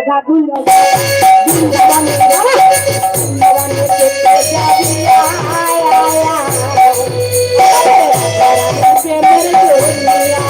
রাধা কুণ্ড বৃন্দাবনে বৃন্দাবনে দেখতে যাবি আয় আয় আয় প্রেমের দুনিয়া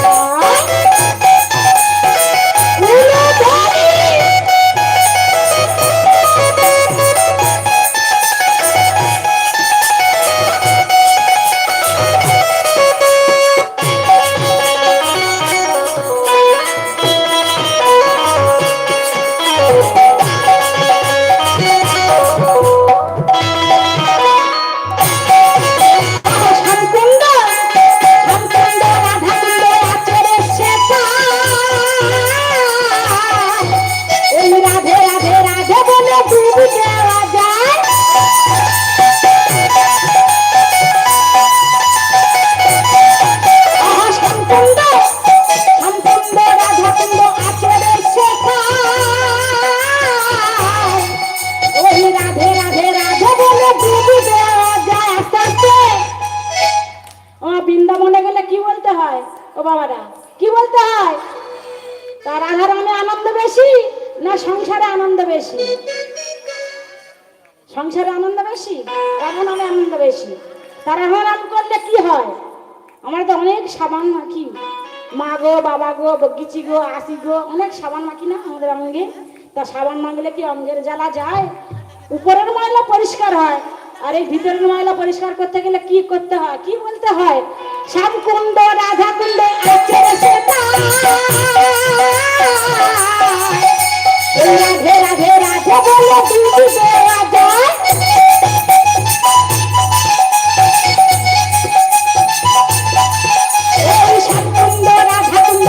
বৃন্দাবনে গেলে কি বলতে হয় ও বাবারা কি বলতে হয় তার রাধারমণে আনন্দ বেশি না সংসারে আনন্দ বেশি সংসারে আনন্দ বেশি রাধা নামে আনন্দ বেশি তার রাধারাম করলে কি হয় আমার তো অনেক সাবান মাখি মা গো বাবা গো বগিচি গো আসি গো অনেক সাবান মাখি না আমাদের অঙ্গে তা সাবান মাখলে কি অঙ্গের জ্বালা যায় উপরের ময়লা পরিষ্কার হয় আর এই ভিতরের ময়লা পরিষ্কার করতে গেলে কি করতে হয় কি বলতে হয় শ্যামকুণ্ড রাধা কুণ্ড রাধে রাধে রাধে বলে দিদি দেওয়া যায় শ্যামকুণ্ড রাধা কুণ্ড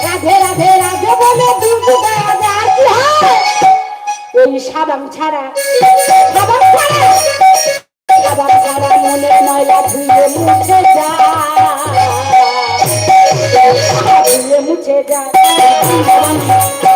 রাধে রাধে রাধে বলে দিদি দেওয়া যায় কি হয় ওই সাবান ছাড়া মনে ময়লা ধুয়ে মুছে যায় ধুয়ে মুছে যায়